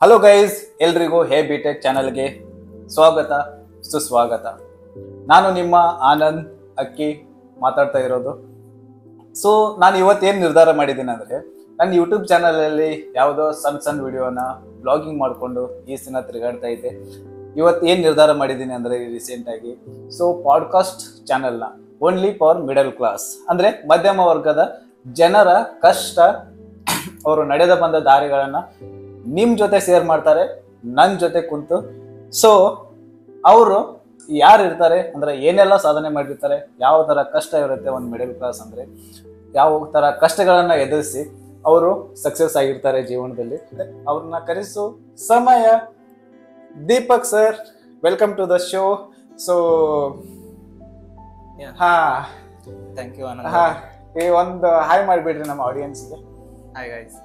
Hello guys, ಎಲ್ರಿಗೂ ಹೇ BTech ಚಾನಲ್ಗೆ ಸ್ವಾಗತ ಸುಸ್ವಾಗತ. ನಾನು ನಿಮ್ಮ ಆನಂದ್ ಅಕ್ಕಿ ಮಾತಾಡ್ತಾ ಇರೋದು. ಸೊ ನಾನು ಇವತ್ತೇನು ನಿರ್ಧಾರ ಮಾಡಿದ್ದೀನಿ ಅಂದರೆ, ನನ್ನ ಯೂಟ್ಯೂಬ್ ಚಾನಲಲ್ಲಿ ಯಾವುದೋ ಸಣ್ಣ ವಿಡಿಯೋನ ಬ್ಲಾಗಿಂಗ್ ಮಾಡಿಕೊಂಡು ಈ ದಿನ ತಿರುಗಾಡ್ತಾ ಇದ್ದೆ. ಇವತ್ತು ಏನು ನಿರ್ಧಾರ ಮಾಡಿದ್ದೀನಿ ಅಂದರೆ ರೀಸೆಂಟಾಗಿ, ಸೊ ಪಾಡ್ಕಾಸ್ಟ್ ಚಾನಲ್ನ ಓನ್ಲಿ ಫಾರ್ ಮಿಡಲ್ ಕ್ಲಾಸ್, ಅಂದರೆ ಮಧ್ಯಮ ವರ್ಗದ ಜನರ ಕಷ್ಟ, ಅವರು ನಡೆದ ಬಂದ ದಾರಿಗಳನ್ನು ನಿಮ್ಮ ಜೊತೆ ಶೇರ್ ಮಾಡ್ತಾರೆ, ನನ್ನ ಜೊತೆ ಕುಂತು. ಸೊ ಅವರು ಯಾರು ಇರ್ತಾರೆ ಅಂದರೆ ಏನೆಲ್ಲ ಸಾಧನೆ ಮಾಡಿರ್ತಾರೆ, ಯಾವ ಥರ ಕಷ್ಟ ಇರುತ್ತೆ ಒಂದು ಮಿಡಲ್ ಕ್ಲಾಸ್ ಅಂದರೆ, ಯಾವ ಥರ ಕಷ್ಟಗಳನ್ನು ಎದುರಿಸಿ ಅವರು ಸಕ್ಸಸ್ ಆಗಿರ್ತಾರೆ ಜೀವನದಲ್ಲಿ. ಅವ್ರನ್ನ ಕರೆಸು ಸಮಯ. Deepak sir, welcome to the show. So thank you Anand. ಈ ಒಂದು ಹಾಯ್ ಮಾಡಿಬಿಡ್ರಿ ನಮ್ಮ ಆಡಿಯನ್ಸ್ಗೆ. Hi guys.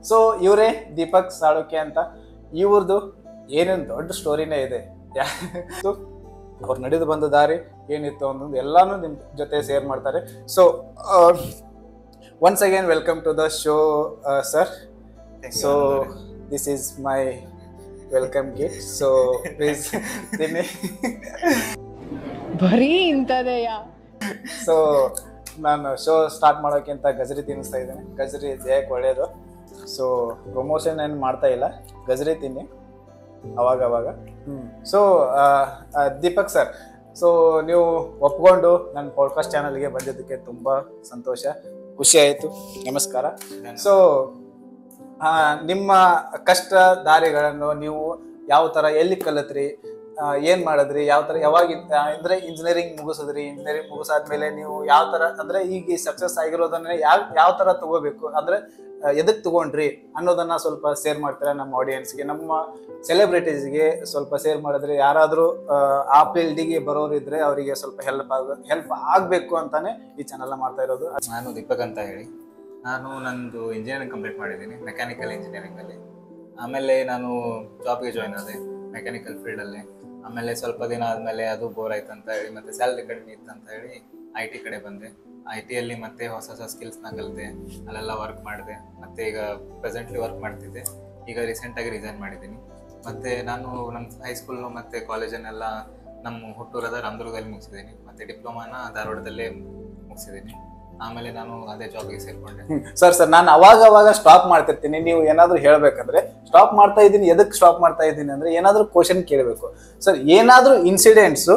ಸೊ ಇವರೇ ದೀಪಕ್ ಸಾಳುಕ್ಯ ಅಂತ. ಇವ್ರದ್ದು ಏನೇನು ದೊಡ್ಡ ಸ್ಟೋರಿನೇ ಇದೆ. ಅವ್ರು ನಡೆದು ಬಂದ ದಾರಿ ಏನಿತ್ತು ಅನ್ನೋದು ಎಲ್ಲಾನು ನಿಮ್ಮ ಜೊತೆ ಶೇರ್ ಮಾಡ್ತಾರೆ. So once again welcome to the show sir. So this is my welcome gift. So please ತಿನ್ನಿ. ಬರೀ ಇಂಥದೆಯಾ? ಸೊ ನಾನು ಶೋ ಸ್ಟಾರ್ಟ್ ಮಾಡೋಕ್ಕಿಂತ ಗಜರಿ ತಿನ್ನಿಸ್ತಾ ಇದ್ದೇನೆ. ಗಜರಿ ದೇಹಕ್ಕೆ ಒಳ್ಳೆಯದು. ಸೊ ಪ್ರಮೋಷನ್ ಏನು ಮಾಡ್ತಾ ಇಲ್ಲ, ಗಜರಿ ತಿನ್ನಿ ಅವಾಗ. ಸೊ ದೀಪಕ್ ಸರ್, ಸೊ ನೀವು ಒಪ್ಕೊಂಡು ನನ್ನ ಪಾಡ್ಕಾಸ್ಟ್ ಚಾನಲ್ಗೆ ಬಂದಿದ್ದಕ್ಕೆ ತುಂಬ ಸಂತೋಷ, ಖುಷಿ ಆಯಿತು. ನಮಸ್ಕಾರ. ಸೊ ನಿಮ್ಮ ಕಷ್ಟ ದಾರಿಗಳನ್ನು ನೀವು ಯಾವ ಥರ ಎಲ್ಲಿ ಕಲಿತ್ರಿ, ಏನು ಮಾಡಿದ್ರಿ, ಯಾವ ಥರ ಯಾವಾಗ ಅಂದರೆ ಇಂಜಿನಿಯರಿಂಗ್ ಮುಗಿಸಿದ್ರಿ, ಇಂಜಿನಿಯರಿಂಗ್ ಮುಗಿಸಾದ್ಮೇಲೆ ನೀವು ಯಾವ ಥರ ಅಂದರೆ ಈಗ ಸಕ್ಸಸ್ ಆಗಿರೋದನ್ನೇ ಯಾವ ಥರ ತಗೋಬೇಕು ಅಂದರೆ ಎದಕ್ಕೆ ತಗೊಂಡ್ರಿ ಅನ್ನೋದನ್ನ ಸ್ವಲ್ಪ ಶೇರ್ ಮಾಡ್ತಾರೆ ನಮ್ಮ ಆಡಿಯನ್ಸ್ಗೆ, ನಮ್ಮ ಸೆಲೆಬ್ರಿಟೀಸ್ಗೆ ಸ್ವಲ್ಪ ಶೇರ್ ಮಾಡಿದ್ರೆ, ಯಾರಾದರೂ ಆ ಫೀಲ್ಡಿಗೆ ಬರೋರಿದ್ರೆ ಅವರಿಗೆ ಸ್ವಲ್ಪ ಹೆಲ್ಪ್ ಆಗಬೇಕು ಅಂತಾನೆ ಈ ಚಾನೆಲ್ನ ಮಾಡ್ತಾ ಇರೋದು. ನಾನು ದೀಪಕ್ ಅಂತ ಹೇಳಿ, ನಾನು ನಂದು ಇಂಜಿನಿಯರಿಂಗ್ ಕಂಪ್ಲೀಟ್ ಮಾಡಿದ್ದೀನಿ, ಮೆಕ್ಯಾನಿಕಲ್ ಇಂಜಿನಿಯರಿಂಗಲ್ಲಿ. ಆಮೇಲೆ ನಾನು ಜಾಬ್ಗೆ ಜಾಯ್ನ್ ಆದೆ ಮೆಕ್ಯಾನಿಕಲ್ ಫೀಲ್ಡಲ್ಲಿ. ಆಮೇಲೆ ಸ್ವಲ್ಪ ದಿನ ಆದಮೇಲೆ ಅದು ಬೋರ್ ಆಯ್ತು ಅಂತ ಹೇಳಿ, ಮತ್ತು ಸ್ಯಾಲ್ರಿ ಕಡಿಮೆ ಇತ್ತು ಅಂತ ಹೇಳಿ IT ಕಡೆ ಬಂದೆ. IT ಮತ್ತೆ ಹೊಸ ಸ್ಕಿಲ್ಸ್ನ ಕಲಿತೆ, ಅಲ್ಲೆಲ್ಲ ವರ್ಕ್ ಮಾಡಿದೆ. ಮತ್ತು ಈಗ ಪ್ರೆಸೆಂಟ್ಲಿ ವರ್ಕ್ ಮಾಡ್ತಿದ್ದೆ. ಈಗ ರೀಸೆಂಟಾಗಿ ರಿಸೈನ್ ಮಾಡಿದ್ದೀನಿ. ಮತ್ತು ನಾನು ನಮ್ಮ ಹೈಸ್ಕೂಲ್ನು ಮತ್ತು ಕಾಲೇಜನ್ನೆಲ್ಲ ನಮ್ಮ ಹುಟ್ಟೂರಾದ ರಾಮದುರ್ಗದಲ್ಲಿ ಮುಗಿಸಿದ್ದೀನಿ. ಮತ್ತು ಡಿಪ್ಲೊಮಾನ ಧಾರವಾಡದಲ್ಲೇ ಮುಗಿಸಿದ್ದೀನಿ. ಆಮೇಲೆ ನಾನು ಅದೇ ಜಾಬ್ಗೆ ಸೇರಿಕೊಂಡೆ. ಸರ್ ನಾನು ಅವಾಗ ಸ್ಟಾಪ್ ಮಾಡ್ತಿರ್ತೀನಿ. ನೀವು ಏನಾದರೂ ಹೇಳಬೇಕಂದ್ರೆ ಸ್ಟಾಪ್ ಮಾಡ್ತಾ ಇದ್ದೀನಿ, ಎದಕ್ಕೆ ಸ್ಟಾಪ್ ಮಾಡ್ತಾ ಇದ್ದೀನಿ ಅಂದರೆ ಏನಾದರೂ ಕ್ವಶನ್ ಕೇಳಬೇಕು. ಸರ್ ಏನಾದರೂ ಇನ್ಸಿಡೆಂಟ್ಸು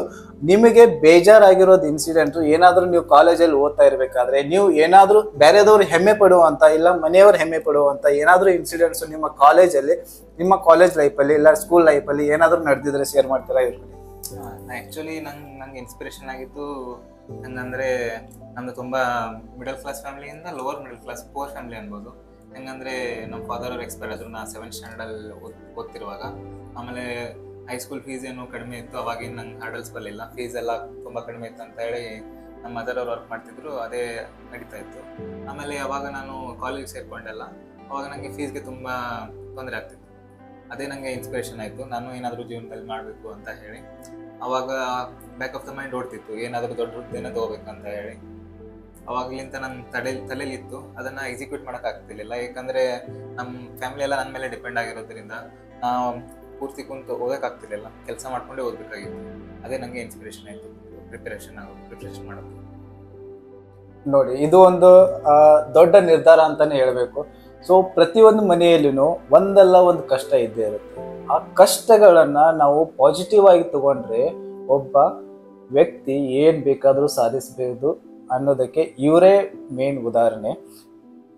ನಿಮಗೆ ಬೇಜಾರಾಗಿರೋದು ಇನ್ಸಿಡೆಂಟು ಏನಾದರೂ ನೀವು ಕಾಲೇಜಲ್ಲಿ ಓದ್ತಾ ಇರಬೇಕಾದ್ರೆ ನೀವು ಏನಾದರೂ ಬೇರೆದವ್ರು ಹೆಮ್ಮೆ ಪಡುವಂಥ, ಇಲ್ಲ ಮನೆಯವ್ರು ಹೆಮ್ಮೆ ಪಡುವಂಥ ಏನಾದರೂ ಇನ್ಸಿಡೆಂಟ್ಸು ನಿಮ್ಮ ಕಾಲೇಜಲ್ಲಿ, ನಿಮ್ಮ ಕಾಲೇಜ್ ಲೈಫಲ್ಲಿ ಇಲ್ಲ ಸ್ಕೂಲ್ ಲೈಫಲ್ಲಿ ಏನಾದರೂ ನಡೆದಿದ್ರೆ ಶೇರ್ ಮಾಡ್ತೀರಾ ಇವ್ರಿಗೆ? ಆ್ಯಕ್ಚುಲಿ ನಂಗೆ ಇನ್ಸ್ಪಿರೇಷನ್ ಆಗಿತ್ತು ಹೆಂಗಂದರೆ, ನಮ್ಮದು ತುಂಬ ಮಿಡಲ್ ಕ್ಲಾಸ್ ಫ್ಯಾಮಿಲಿಯಿಂದ lower middle class poor family ಅನ್ಬೋದು. ಹೆಂಗಂದರೆ ನಮ್ಮ ಫಾದರ್ ಅವ್ರು ಎಕ್ಸ್ಪೈರ್ ಆದರು ನಾನು 7th ಸ್ಟ್ಯಾಂಡರ್ಡಲ್ಲಿ ಓದ್ತಿರುವಾಗ. ಆಮೇಲೆ ಹೈಸ್ಕೂಲ್ ಫೀಸ್ ಏನು ಕಡಿಮೆ ಇತ್ತು, ಅವಾಗಿನ ನಂಗೆ ಹರ್ಡಲ್ಸ್ ಬರಲಿಲ್ಲ, ಫೀಸ್ ಎಲ್ಲ ತುಂಬ ಕಡಿಮೆ ಇತ್ತು ಅಂತ ಹೇಳಿ ನಮ್ಮ ಮದರ್ ಅವ್ರು ವರ್ಕ್ ಮಾಡ್ತಿದ್ರು, ಅದೇ ನಡೀತಾ ಇತ್ತು. ಆಮೇಲೆ ಅವಾಗ ನಾನು ಕಾಲೇಜಿಗೆ ಸೇರಿಕೊಂಡೆಲ್ಲ, ಅವಾಗ ನನಗೆ ಫೀಸ್ಗೆ ತುಂಬ ತೊಂದರೆ ಆಗ್ತಿತ್ತು. ಅದೇ ನನಗೆ ಇನ್ಸ್ಪಿರೇಷನ್ ಆಯಿತು, ನಾನು ಏನಾದರೂ ಜೀವನದಲ್ಲಿ ಮಾಡಬೇಕು ಅಂತ ಹೇಳಿ. ಅವಾಗ ಬ್ಯಾಕ್ ಆಫ್ ದ ಮೈಂಡ್ ಓಡ್ತಿತ್ತು, ಏನಾದರೂ ದೊಡ್ಡ ವೃತ್ತಿಯನ್ನು ತೊಗೋಬೇಕಂತ ಹೇಳಿ. ಅವಾಗಲಿಂತ ನನ್ನ ತಲೆಯಲ್ಲಿತ್ತು, ಅದನ್ನು ಎಕ್ಸಿಕ್ಯೂಟ್ ಮಾಡೋಕ್ಕಾಗ್ತಿರ್ಲಿಲ್ಲ. ಯಾಕಂದರೆ ನಮ್ಮ ಫ್ಯಾಮಿಲಿ ಎಲ್ಲ ನನ್ನ ಮೇಲೆ ಡಿಪೆಂಡ್ ಆಗಿರೋದ್ರಿಂದ ನಾವು ಪೂರ್ತಿ ಕುಂತು ಓದೋಕ್ಕಾಗ್ತಿರ್ಲಿಲ್ಲ, ಕೆಲಸ ಮಾಡ್ಕೊಂಡೇ ಓದಬೇಕಾಗಿತ್ತು. ಅದೇ ನನಗೆ ಇನ್ಸ್ಪಿರೇಷನ್ ಆಯಿತು ಪ್ರಿಪ್ರೇಷನ್ ಮಾಡೋದು. ನೋಡಿ, ಇದು ಒಂದು ದೊಡ್ಡ ನಿರ್ಧಾರ ಅಂತಾನೆ ಹೇಳಬೇಕು. ಸೊ ಪ್ರತಿಯೊಂದು ಮನೆಯಲ್ಲಿನೂ ಒಂದಲ್ಲ ಒಂದು ಕಷ್ಟ ಇದ್ದೇ ಇರುತ್ತೆ. ಆ ಕಷ್ಟಗಳನ್ನು ನಾವು ಪಾಸಿಟಿವ್ ಆಗಿ ತಗೊಂಡ್ರೆ ಒಬ್ಬ ವ್ಯಕ್ತಿ ಏನು ಬೇಕಾದರೂ ಸಾಧಿಸಬಹುದು ಅನ್ನೋದಕ್ಕೆ ಇವರೇ ಮೇನ್ ಉದಾಹರಣೆ.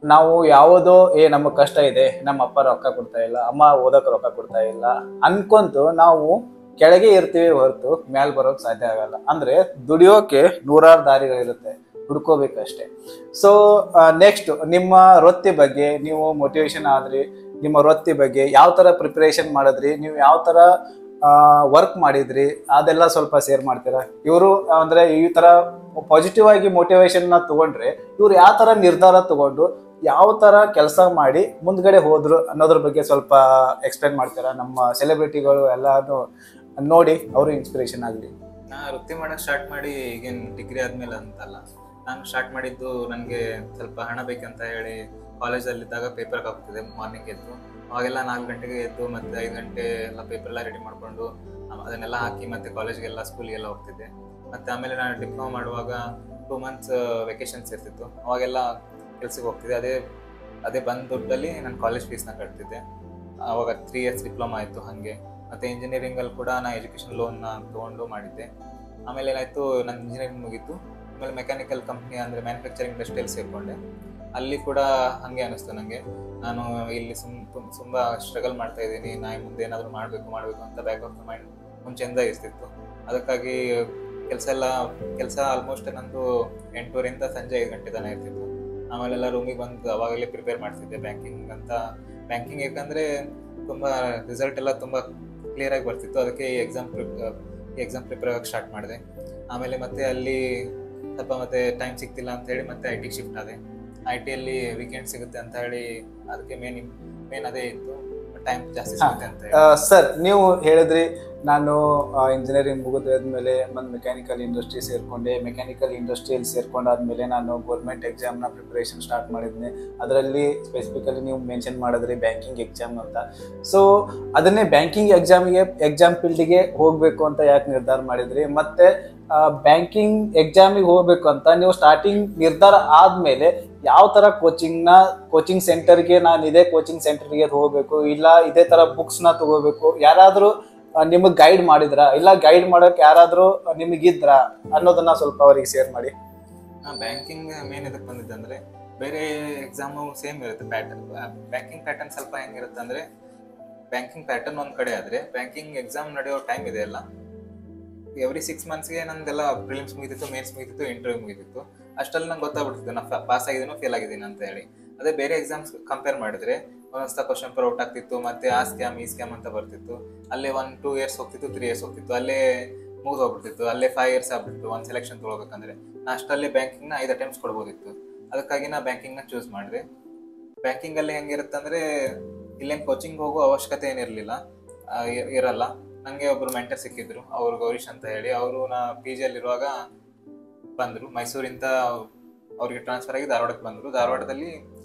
ನಾವು ಯಾವುದೋ ನಮ್ಮ ಕಷ್ಟ ಇದೆ, ನಮ್ಮ ಅಪ್ಪ ರೊಕ್ಕ ಕೊಡ್ತಾ ಇಲ್ಲ, ಅಮ್ಮ ಓದಕ್ಕೆ ರೊಕ್ಕ ಕೊಡ್ತಾ ಇಲ್ಲ ಅನ್ಕೊಂತು ನಾವು ಕೆಳಗೆ ಇರ್ತೀವಿ ಹೊರತು ಮೇಲೆ ಬರೋಕೆ ಸಾಧ್ಯ ಆಗಲ್ಲ. ಅಂದರೆ ದುಡಿಯೋಕೆ ನೂರಾರು ದಾರಿಗಳಿರುತ್ತೆ, ಹುಡ್ಕೋಬೇಕಷ್ಟೆ. ಸೊ ನೆಕ್ಸ್ಟ್ ನಿಮ್ಮ ವೃತ್ತಿ ಬಗ್ಗೆ ನೀವು ಮೋಟಿವೇಶನ್ ಆದ್ರಿ, ನಿಮ್ಮ ವೃತ್ತಿ ಬಗ್ಗೆ ಯಾವ ಥರ ಪ್ರಿಪ್ರೇಷನ್ ಮಾಡಿದ್ರಿ, ನೀವು ಯಾವ ಥರ ವರ್ಕ್ ಮಾಡಿದ್ರಿ, ಅದೆಲ್ಲ ಸ್ವಲ್ಪ ಶೇರ್ ಮಾಡ್ತೀರಾ? ಇವರು ಅಂದರೆ ಈ ಥರ ಪಾಸಿಟಿವ್ ಆಗಿ ಮೋಟಿವೇಶನ್ನ ತಗೊಂಡ್ರೆ ಇವ್ರು ಯಾವ ಥರ ನಿರ್ಧಾರ ತಗೊಂಡು ಯಾವ ಥರ ಕೆಲಸ ಮಾಡಿ ಮುಂದ್ಗಡೆ ಹೋದ್ರು ಅನ್ನೋದ್ರ ಬಗ್ಗೆ ಸ್ವಲ್ಪ ಎಕ್ಸ್ಪ್ಲೇನ್ ಮಾಡ್ತೀರಾ? ನಮ್ಮ ಸೆಲೆಬ್ರಿಟಿಗಳು ಎಲ್ಲಾನು ನೋಡಿ ಅವರು ಇನ್ಸ್ಪಿರೇಷನ್ ಆಗಲಿ. ನಾನು ವೃತ್ತಿ ಮಾಡೋಕ್ಕೆ ಸ್ಟಾರ್ಟ್ ಮಾಡಿ ಈಗೇನು ಡಿಗ್ರಿ ಆದಮೇಲೆ ಅಂತಲ್ಲ, ನಾನು ಸ್ಟಾರ್ಟ್ ಮಾಡಿದ್ದು ನನಗೆ ಸ್ವಲ್ಪ ಹಣ ಬೇಕಂತ ಹೇಳಿ ಕಾಲೇಜಲ್ಲಿದ್ದಾಗ ಪೇಪರ್ಗೆ ಹಾಕ್ತಿದ್ದೆ ಮಾರ್ನಿಂಗ್ ಎದ್ದು. ಅವಾಗೆಲ್ಲ 4 ಗಂಟೆಗೆ ಎದ್ದು ಮತ್ತೆ 5 ಗಂಟೆ ಎಲ್ಲ ಪೇಪರ್ ಎಲ್ಲ ರೆಡಿ ಮಾಡಿಕೊಂಡು ಅದನ್ನೆಲ್ಲ ಹಾಕಿ ಮತ್ತೆ ಕಾಲೇಜ್ಗೆಲ್ಲ ಸ್ಕೂಲ್ಗೆಲ್ಲ ಹೋಗ್ತಿದ್ದೆ. ಮತ್ತು ಆಮೇಲೆ ನಾನು ಡಿಪ್ಲೊಮಾ ಮಾಡುವಾಗ 2 ಮಂತ್ಸ್ ವೆಕೇಷನ್ಸ್ ಇರ್ತಿತ್ತು, ಅವಾಗೆಲ್ಲ ಕೆಲ್ಸಕ್ಕೆ ಹೋಗ್ತಿದ್ದೆ. ಅದೇ ಬಂದ ದುಡ್ಡಲ್ಲಿ ನಾನು ಕಾಲೇಜ್ ಫೀಸ್ನ ಕಟ್ತಿದ್ದೆ. ಅವಾಗ 3 ಇಯರ್ಸ್ ಡಿಪ್ಲೊಮಾ ಆಯಿತು ಹಾಗೆ. ಮತ್ತು ಇಂಜಿನಿಯರಿಂಗಲ್ಲಿ ಕೂಡ ನಾನು ಎಜುಕೇಷನ್ ಲೋನ್ನ ತೊಗೊಂಡು ಮಾಡಿದ್ದೆ. ಆಮೇಲೆ ಏನಾಯಿತು, ನನ್ನ ಇಂಜಿನಿಯರಿಂಗ್ ಮುಗೀತು. ಆಮೇಲೆ ಮೆಕ್ಯಾನಿಕಲ್ ಕಂಪ್ನಿ ಅಂದರೆ ಮ್ಯಾನುಫ್ಯಾಕ್ಚರಿಂಗ್ ಇಂಡಸ್ಟ್ರಿಯಲ್ಲಿ ಸೇರಿಕೊಂಡೆ. ಅಲ್ಲಿ ಕೂಡ ಹಾಗೆ ಅನ್ನಿಸ್ತು ನನಗೆ, ನಾನು ಇಲ್ಲಿ ತುಂಬ ಸ್ಟ್ರಗಲ್ ಮಾಡ್ತಾ ಇದ್ದೀನಿ, ನಾನು ಮುಂದೆ ಏನಾದರೂ ಮಾಡಬೇಕು ಅಂತ ಬ್ಯಾಕ್ ಆಫ್ ದ ಮೈಂಡ್ ಮುಂಚೆಯಿಂದ ಇರ್ತಿತ್ತು. ಅದಕ್ಕಾಗಿ ಕೆಲಸ ಆಲ್ಮೋಸ್ಟ್ ನಂದು 8:30 ಸಂಜೆ 5 ಗಂಟೆ ತನಕ ಇರ್ತಿತ್ತು. ಆಮೇಲೆಲ್ಲ ರೂಮಿಗೆ ಬಂದು ಅವಾಗಲೇ ಪ್ರಿಪೇರ್ ಮಾಡ್ತಿದ್ದೆ ಬ್ಯಾಂಕಿಂಗ್ ಯಾಕಂದರೆ ತುಂಬ ರಿಸಲ್ಟ್ ಎಲ್ಲ ತುಂಬ ಕ್ಲಿಯರಾಗಿ ಬರ್ತಿತ್ತು. ಅದಕ್ಕೆ ಈ ಎಕ್ಸಾಮ್ ಪ್ರಿಪೇರ್ ಆಗೋಕ್ಕೆ ಸ್ಟಾರ್ಟ್ ಮಾಡಿದೆ. ಆಮೇಲೆ ಮತ್ತೆ ಅಲ್ಲಿ ಸ್ವಲ್ಪ ಮತ್ತೆ ಟೈಮ್ ಸಿಗ್ತಿಲ್ಲ ಅಂತ ಹೇಳಿ ಮತ್ತೆ IT ಶಿಫ್ಟ್ ಆದೆ. IT ಯಲ್ಲಿ ವೀಕೆಂಡ್ ಸಿಗುತ್ತೆ ಅಂತ ಹೇಳಿ ಅದಕ್ಕೆ ಮೇನ್ ಅದೇ ಇತ್ತು, ಟೈಮ್ ಜಾಸ್ತಿ ಸಿಗುತ್ತೆ ಅಂತ ಹೇಳಿ. ಸರ್, ನೀವು ಹೇಳಿದ್ರಿ ನಾನು ಇಂಜಿನಿಯರಿಂಗ್ ಮುಗಿದಾದ್ಮೇಲೆ ಒಂದು ಮೆಕ್ಯಾನಿಕಲ್ ಇಂಡಸ್ಟ್ರಿ ಸೇರಿಕೊಂಡೆ. ಮೆಕ್ಯಾನಿಕಲ್ ಇಂಡಸ್ಟ್ರಿಯಲ್ಲಿ ಸೇರ್ಕೊಂಡಾದ್ಮೇಲೆ ನಾನು ಗೌರ್ಮೆಂಟ್ ಎಕ್ಸಾಮ್ನ ಪ್ರಿಪ್ರೇಷನ್ ಸ್ಟಾರ್ಟ್ ಮಾಡಿದ್ದೆ. ಅದರಲ್ಲಿ ಸ್ಪೆಸಿಫಿಕಲಿ ನೀವು ಮೆನ್ಷನ್ ಮಾಡಿದ್ರಿ ಬ್ಯಾಂಕಿಂಗ್ ಎಕ್ಸಾಮ್ ಅಂತ. ಸೊ ಅದನ್ನೇ ಬ್ಯಾಂಕಿಂಗ್ ಎಕ್ಸಾಮ್ ಫೀಲ್ಡಿಗೆ ಹೋಗಬೇಕು ಅಂತ ಯಾಕೆ ನಿರ್ಧಾರ ಮಾಡಿದ್ರಿ? ಮತ್ತೆ ಬ್ಯಾಂಕಿಂಗ್ ಎಕ್ಸಾಮಿಗೆ ಹೋಗ್ಬೇಕು ಅಂತ ನೀವು ಸ್ಟಾರ್ಟಿಂಗ್ ನಿರ್ಧಾರ ಆದ್ಮೇಲೆ ಯಾವ ತರ ಕೋಚಿಂಗ್ ಸೆಂಟರ್ಗೆ ನಾನು ಇದೇ ಕೋಚಿಂಗ್ ಸೆಂಟರ್ಗೆ ಹೋಗ್ಬೇಕು, ಇಲ್ಲ ಇದೇ ತರ ಬುಕ್ಸ್ನ ತಗೋಬೇಕು, ಯಾರಾದ್ರೂ ನಿಮಗೆ ಗೈಡ್ ಮಾಡಿದ್ರ, ಇಲ್ಲ ಗೈಡ್ ಮಾಡೋಕೆ ಯಾರಾದ್ರೂ ನಿಮಗಿದ್ರ ಅನ್ನೋದನ್ನ ಸ್ವಲ್ಪ ಅವರಿಗೆ ಶೇರ್ ಮಾಡಿ. ಬ್ಯಾಂಕಿಂಗ್ ಮೇನ್ ಇದಕ್ಕೆ ಬಂದಿದ್ದಂದ್ರೆ ಬೇರೆ ಎಕ್ಸಾಮು ಸೇಮ್ ಇರುತ್ತೆ ಪ್ಯಾಟರ್ನ್. ಬ್ಯಾಂಕಿಂಗ್ ಪ್ಯಾಟರ್ನ್ ಸ್ವಲ್ಪ ಹೆಂಗಿರುತ್ತೆ ಅಂದ್ರೆ, ಬ್ಯಾಂಕಿಂಗ್ ಪ್ಯಾಟರ್ನ್ ಒಂದ್ ಕಡೆ ಆದ್ರೆ ಬ್ಯಾಂಕಿಂಗ್ ಎಕ್ಸಾಮ್ ನಡೆಯೋ ಟೈಮ್ ಇದೆ ಅಲ್ಲ, ಎವ್ರಿ 6 ಮಂತ್ಸ್ಗೆ ನಂದೆಲ್ಲ ಪ್ರಿಲಿಮ್ಸ್ ಮುಗಿದಿತ್ತು, ಮೇನ್ಸ್ ಮುಗಿದಿತ್ತು, ಇಂಟರ್ವ್ಯೂ ಮುಗಿದಿತ್ತು. ಅಷ್ಟಲ್ಲಿ ನಂಗೆ ಗೊತ್ತಾಗ್ಬಿಡ್ತಿತ್ತು ನಾ ಪಾಸ್ ಆಗಿದ್ದೀನೋ ಫೇಲ್ ಆಗಿದ್ದೀನಿ ಅಂತ ಹೇಳಿ. ಅದೇ ಬೇರೆ ಎಕ್ಸಾಮ್ಸ್ ಕಂಪೇರ್ ಮಾಡಿದ್ರೆ ಒಂದೊಂದ್ಸಲ ಕ್ವಶನ್ ಪೇಪರ್ ಔಟ್ ಆಗ್ತಿತ್ತು, ಮತ್ತೆ ಆ ಸ್ಕ್ಯಾಮ್ ಈ ಸ್ಕ್ಯಾಮ್ ಅಂತ ಬರ್ತಿತ್ತು. ಅಲ್ಲೇ 1-2 ಇಯರ್ಸ್ ಹೋಗ್ತಿತ್ತು, 3 ಇಯರ್ಸ್ ಹೋಗ್ತಿತ್ತು, ಅಲ್ಲೇ ಮುಗಿದೋಗ್ಬಿಡ್ತಿತ್ತು. ಅಲ್ಲೇ 5 ಇಯರ್ಸ್ ಆಗ್ಬಿಟ್ಟು ಒಂದು ಸೆಲೆಕ್ಷನ್ ತೊಗೊಳ್ಬೇಕಂದ್ರೆ ನಾ ಅಷ್ಟಲ್ಲೇ ಬ್ಯಾಂಕಿಂಗ್ನ 5 ಅಟೆಂಪ್ಟ್ಸ್ ಕೊಡ್ಬೋದಿತ್ತು. ಅದಕ್ಕಾಗಿ ನಾ ಬ್ಯಾಂಕಿಂಗ್ನ ಚೂಸ್ ಮಾಡಿದೆ. ಬ್ಯಾಂಕಿಂಗಲ್ಲಿ ಹೆಂಗಿರುತ್ತೆ ಅಂದರೆ, ಇಲ್ಲೇನು ಕೋಚಿಂಗ್ ಹೋಗೋ ಅವಶ್ಯಕತೆ ಏನಿರಲಿಲ್ಲ, ಇರಲ್ಲ. ನನಗೆ ಒಬ್ಬರು ಮೆಂಟರ್ ಸಿಕ್ಕಿದ್ರು, ಅವರು ಗೌರೀಶ್ ಅಂತ ಹೇಳಿ. ಅವರು ನಾ PG ಅಲ್ಲಿರುವಾಗ ಬಂದರು ಮೈಸೂರಿಂದ, ಅವ್ರಿಗೆ ಟ್ರಾನ್ಸ್ಫರ್ ಆಗಿ ಧಾರವಾಡಕ್ಕೆ ಬಂದರು. ಧಾರವಾಡದಲ್ಲಿ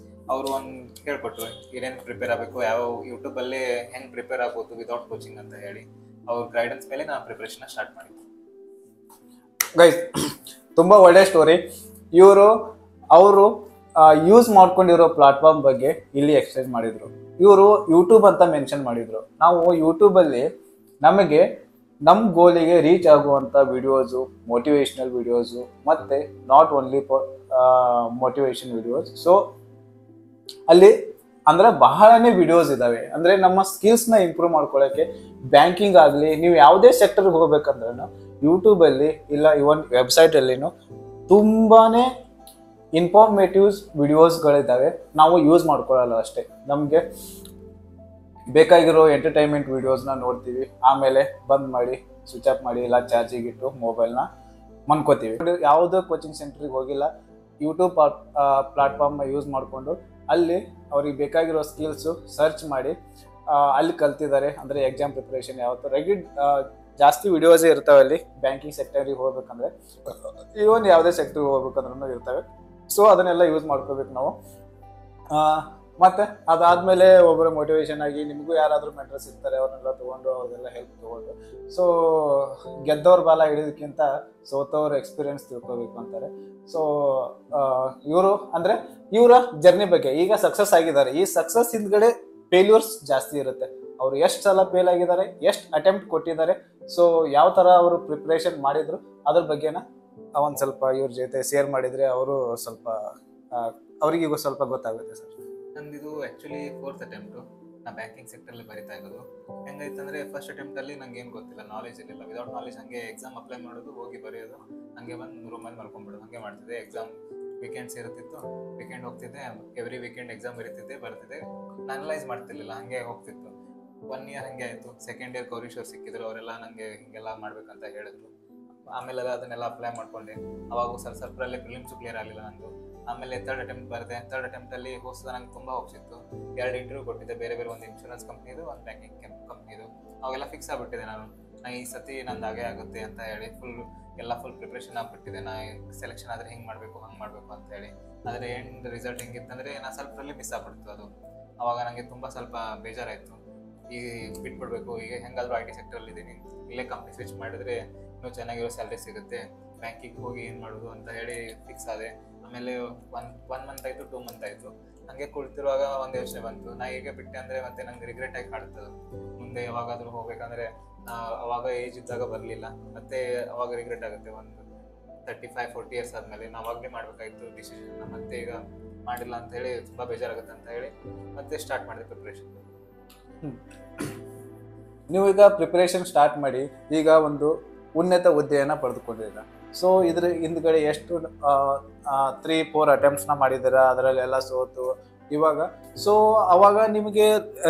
ಅವರು ಒಂದು ಹೇಳ್ಕೊಟ್ರು ಏನೇನು ಪ್ರಿಪೇರ್ ಆಗಬೇಕು, ಯಾವ ಯೂಟ್ಯೂಬಲ್ಲೇ ಹೆಂಗೆ ಪ್ರಿಪೇರ್ ಆಗ್ಬೋದು ವಿದೌಟ್ ಕೋಚಿಂಗ್ ಅಂತ ಹೇಳಿ. ಅವ್ರ ಗೈಡೆನ್ಸ್ ಮೇಲೆ ನಾನು ಪ್ರಿಪ್ರೇಷನ್ ಸ್ಟಾರ್ಟ್ ಮಾಡಿದ್ದೆ. ಗೈಸ್, ತುಂಬ ಒಳ್ಳೆ ಸ್ಟೋರಿ. ಅವರು ಯೂಸ್ ಮಾಡ್ಕೊಂಡಿರೋ ಪ್ಲಾಟ್ಫಾರ್ಮ್ ಬಗ್ಗೆ ಇಲ್ಲಿ ಎಕ್ಸ್ಪ್ಲೇನ್ ಮಾಡಿದ್ರು. ಇವರು ಯೂಟ್ಯೂಬ್ ಅಂತ ಮೆನ್ಷನ್ ಮಾಡಿದ್ರು. ನಾವು ಯೂಟ್ಯೂಬಲ್ಲಿ ನಮಗೆ ನಮ್ಮ ಗೋಲಿಗೆ ರೀಚ್ ಆಗುವಂಥ ವಿಡಿಯೋಸು, ಮೋಟಿವೇಶ್ನಲ್ ವಿಡಿಯೋಸು, ಮತ್ತು not only for motivation videos. So ಅಲ್ಲಿ ಅಂದರೆ ಬಹಳನೇ ವಿಡಿಯೋಸ್ ಇದ್ದಾವೆ. ಅಂದರೆ ನಮ್ಮ ಸ್ಕಿಲ್ಸ್ನ ಇಂಪ್ರೂವ್ ಮಾಡ್ಕೊಳ್ಳೋಕ್ಕೆ ಬ್ಯಾಂಕಿಂಗ್ ಆಗಲಿ, ನೀವು ಯಾವುದೇ ಸೆಕ್ಟರ್ಗೆ ಹೋಗ್ಬೇಕಂದ್ರೂ ಯೂಟ್ಯೂಬಲ್ಲಿ ಇಲ್ಲ ಇವನ್ ವೆಬ್ಸೈಟಲ್ಲಿನೂ ತುಂಬಾ ಇನ್ಫಾರ್ಮೇಟಿವ್ಸ್ ವಿಡಿಯೋಸ್ಗಳಿದ್ದಾವೆ. ನಾವು ಯೂಸ್ ಮಾಡ್ಕೊಳ್ಳಲ್ಲ ಅಷ್ಟೇ, ನಮಗೆ ಬೇಕಾಗಿರೋ ಎಂಟರ್ಟೈನ್ಮೆಂಟ್ ವಿಡಿಯೋಸ್ನ ನೋಡ್ತೀವಿ, ಆಮೇಲೆ ಬಂದ್ ಮಾಡಿ ಸ್ವಿಚ್ ಆಫ್ ಮಾಡಿ ಇಲ್ಲ ಚಾರ್ಜಿಗೆ ಇಟ್ಟು ಮೊಬೈಲ್ನ ಮನ್ಕೋತೀವಿ. ಯಾವುದೋ ಕೋಚಿಂಗ್ ಸೆಂಟ್ರಿಗೆ ಹೋಗಿಲ್ಲ, ಯೂಟ್ಯೂಬ್ ಪ್ಲಾಟ್ಫಾರ್ಮ್ನ ಯೂಸ್ ಮಾಡಿಕೊಂಡು ಅಲ್ಲಿ ಅವ್ರಿಗೆ ಬೇಕಾಗಿರೋ ಸ್ಕಿಲ್ಸು ಸರ್ಚ್ ಮಾಡಿ ಅಲ್ಲಿ ಕಲ್ತಿದ್ದಾರೆ. ಅಂದರೆ ಎಕ್ಸಾಮ್ ಪ್ರಿಪ್ರೇಷನ್ ಯಾವತ್ತು ಜಾಸ್ತಿ ವಿಡಿಯೋಸೇ ಇರ್ತವೆ ಅಲ್ಲಿ. ಬ್ಯಾಂಕಿಂಗ್ ಸೆಕ್ಟರಿಗೆ ಹೋಗ್ಬೇಕಂದ್ರೆ, ಇವನ್ ಯಾವುದೇ ಸೆಕ್ಟರ್ಗೆ ಹೋಗ್ಬೇಕಂದ್ರೂ ಇರ್ತವೆ. ಸೊ ಅದನ್ನೆಲ್ಲ ಯೂಸ್ ಮಾಡ್ಕೋಬೇಕು ನಾವು. ಮತ್ತು ಅದಾದಮೇಲೆ ಒಬ್ಬರು ಮೋಟಿವೇಶನ್ ಆಗಿ ನಿಮಗೂ ಯಾರಾದರೂ ಮೆಂಟರ್ಸ್ ಇರ್ತಾರೆ, ಅವ್ರನ್ನೆಲ್ಲ ತೊಗೊಂಡು ಅವ್ರಿಗೆಲ್ಲ ಹೆಲ್ಪ್ ತೊಗೊಂಡು. ಸೊ ಗೆದ್ದವ್ರ ಬಾಲ ಹಿಡಿಯೋದಕ್ಕಿಂತ ಸೋತವ್ರ ಎಕ್ಸ್ಪೀರಿಯನ್ಸ್ ತಿಳ್ಕೊಬೇಕು ಅಂತಾರೆ. ಸೊ ಇವರ ಜರ್ನಿ ಬಗ್ಗೆ ಈಗ ಸಕ್ಸಸ್ ಆಗಿದ್ದಾರೆ. ಈ ಸಕ್ಸಸ್ ಹಿಂದ್ಗಡೆ ಫೇಲ್ಯೂರ್ಸ್ ಜಾಸ್ತಿ ಇರುತ್ತೆ. ಅವರು ಎಷ್ಟು ಸಲ ಫೇಲ್ ಆಗಿದ್ದಾರೆ, ಎಷ್ಟು ಅಟೆಂಪ್ಟ್ ಕೊಟ್ಟಿದ್ದಾರೆ, ಸೊ ಯಾವ ಥರ ಅವರು ಪ್ರಿಪ್ರೇಷನ್ ಮಾಡಿದ್ರು, ಅದ್ರ ಬಗ್ಗೆನ ಒಂದು ಸ್ವಲ್ಪ ಇವ್ರ ಜೊತೆ ಶೇರ್ ಮಾಡಿದರೆ ಅವರಿಗೂ ಸ್ವಲ್ಪ ಗೊತ್ತಾಗುತ್ತೆ ಸರ್. ನಂದಿದು ಆ್ಯಕ್ಚುಲಿ 4th ಅಟೆಂಪ್ಟು. ನಾ ಬ್ಯಾಂಕಿಂಗ್ ಸೆಕ್ಟರಲ್ಲಿ ಬರಿತಾ ಇರೋದು. ಹೆಂಗಾಯ್ತಂದರೆ, ಫಸ್ಟ್ ಅಟೆಂಪ್ಟಲ್ಲಿ ನಂಗೆ ಏನು ಗೊತ್ತಿಲ್ಲ, ನಾಲೆಜ್ ಇರಲಿಲ್ಲ. ವಿದೌಟ್ ನಾಲೆಜ್ ಹಂಗೆ ಎಕ್ಸಾಮ್ ಅಪ್ಲೈ ಮಾಡೋದು, ಹೋಗಿ ಬರೆಯೋದು, ಹಂಗೆ ಬಂದು ರೂಮಲ್ಲಿ ಮಲ್ಕೊಂಡ್ಬಿಡೋದು, ಹಂಗೆ ಮಾಡ್ತಿದ್ದೆ. ಎಕ್ಸಾಮ್ ವೀಕೆಂಡ್ಸ್ ಇರುತ್ತಿತ್ತು, ವೀಕೆಂಡ್ ಹೋಗ್ತಿದ್ದೆ, ಎವ್ರಿ ವೀಕೆಂಡ್ ಎಕ್ಸಾಮ್ ಬರ್ತಿದ್ದೆ. ಅನಲೈಸ್ ಮಾಡ್ತಿರ್ಲಿಲ್ಲ, ಹಂಗೆ ಹೋಗ್ತಿತ್ತು. 1 ಇಯರ್ ಹಂಗೆ ಆಯಿತು. ಸೆಕೆಂಡ್ ಇಯರ್ ಗೌರೀಶ್ ಅವ್ರು ಸಿಕ್ಕಿದ್ರು, ಅವರೆಲ್ಲ ನನಗೆ ಹಿಂಗೆಲ್ಲ ಮಾಡ್ಬೇಕಂತ ಹೇಳಿದ್ರು. ಆಮೇಲೆ ಅದನ್ನೆಲ್ಲ ಅಪ್ಲೈ ಮಾಡ್ಕೊಂಡೆ. ಅವಾಗ ಸ್ವಲ್ಪರಲ್ಲೇ ಪ್ರಿಲಿಮ್ಸು ಕ್ಲಿಯರ್ ಆಗಲಿಲ್ಲ ನಂದು. ಆಮೇಲೆ 3rd ಅಟೆಂಪ್ಟ್ ಬರೆದೆ. 3rd ಅಟೆಂಪ್ಟಲ್ಲಿ ಹೋಗ್ಸೋದು ನಂಗೆ ತುಂಬ ಹೋಗ್ಸಿತ್ತು. 2 ಇಂಟರ್ವ್ಯೂ ಕೊಟ್ಟಿದ್ದೆ, ಬೇರೆ ಒಂದು ಇನ್ಶೂರೆನ್ಸ್ ಕಂಪ್ನಿದು, ಒಂದು ಬ್ಯಾಂಕಿಂಗ್ ಕಂಪ್ನಿದು. ಅವೆಲ್ಲ ಫಿಕ್ಸ್ ಆಗಿಬಿಟ್ಟಿದೆ ನಾನು ಈ ಸತಿ ನಂದು ಹಾಗೆ ಆಗುತ್ತೆ ಅಂತ ಹೇಳಿ. ಫುಲ್ ಪ್ರಿಪ್ರೇಷನ್ ಆಗಿಬಿಟ್ಟಿದೆ. ನಾ ಸೆಲೆಕ್ಷನ್ ಆದರೆ ಹಿಂಗೆ ಮಾಡಬೇಕು, ಹಂಗೆ ಮಾಡಬೇಕು ಅಂತ ಹೇಳಿ. ಆದರೆ ಎಂಡ್ ರಿಸಲ್ಟ್ ಹೆಂಗಿತ್ತಂದರೆ, ನಾ ಸ್ವಲ್ಪರಲ್ಲಿ ಮಿಸ್ ಆಗ್ಬಿಡ್ತು. ಅದು ಅವಾಗ ನನಗೆ ತುಂಬ ಸ್ವಲ್ಪ ಬೇಜಾರಾಯಿತು. ಈಗ ಬಿಟ್ಬಿಡ್ಬೇಕು, ಈಗ ಹೆಂಗಾದರೂ IT ಸೆಕ್ಟರಲ್ಲಿ ಇದ್ದೀನಿ, ಇಲ್ಲೇ ಕಂಪ್ನಿ ಸ್ವಿಚ್ ಮಾಡಿದ್ರೆ ಇನ್ನೂ ಚೆನ್ನಾಗಿರೋ ಸ್ಯಾಲ್ರಿ ಸಿಗುತ್ತೆ, ಬ್ಯಾಂಕಿಗೆ ಹೋಗಿ ಏನು ಮಾಡೋದು ಅಂತ ಹೇಳಿ ಫಿಕ್ಸ್ ಆದೆ. ಆಮೇಲೆ ಒನ್ ಮಂತ್ ಆಯಿತು, 2 ಮಂತ್ ಆಯಿತು. ಹಾಗೆ ಕುಳಿತಿರುವಾಗ ಒಂದು ಯೋಚನೆ ಬಂತು, ನಾ ಈಗ ಬಿಟ್ಟೆ ಅಂದರೆ ಮತ್ತೆ ನಂಗೆ ರಿಗ್ರೆಟ್ ಆಗಿ ಕಾಡ್ತದೆ. ಮುಂದೆ ಯಾವಾಗಾದರೂ ಹೋಗ್ಬೇಕಂದ್ರೆ ಅವಾಗ ಏಜ್ ಇದ್ದಾಗ ಬರಲಿಲ್ಲ, ಮತ್ತೆ ಅವಾಗ ರಿಗ್ರೆಟ್ ಆಗುತ್ತೆ. ಒಂದು 35-40 ಇಯರ್ಸ್ ಆದಮೇಲೆ ನಾವು ಅವಾಗಲೇ ಮಾಡಬೇಕಾಗಿತ್ತು ಡಿಸಿಷನ್ನ, ಮತ್ತೆ ಈಗ ಮಾಡಿಲ್ಲ ಅಂತ ಹೇಳಿ ತುಂಬ ಬೇಜಾರಾಗುತ್ತೆ ಅಂತ ಹೇಳಿ ಮತ್ತೆ ಸ್ಟಾರ್ಟ್ ಮಾಡಿದೆ ಪ್ರಿಪ್ರೇಷನ್. ನೀವು ಈಗ ಪ್ರಿಪರೇಷನ್ ಸ್ಟಾರ್ಟ್ ಮಾಡಿ ಈಗ ಒಂದು ಉನ್ನತ ಹುದ್ದೆಯನ್ನು ಪಡೆದುಕೊಂಡಿದ್ದೀರಾ. ಸೊ ಇದ್ರ ಹಿಂದ್ಗಡೆ ಎಷ್ಟು 3-4 ಅಟೆಂಪ್ಟ್ಸ್ನ ಮಾಡಿದ್ದೀರಾ, ಅದರಲ್ಲೆಲ್ಲ ಸೋತು ಇವಾಗ ಸೊ ಅವಾಗ ನಿಮಗೆ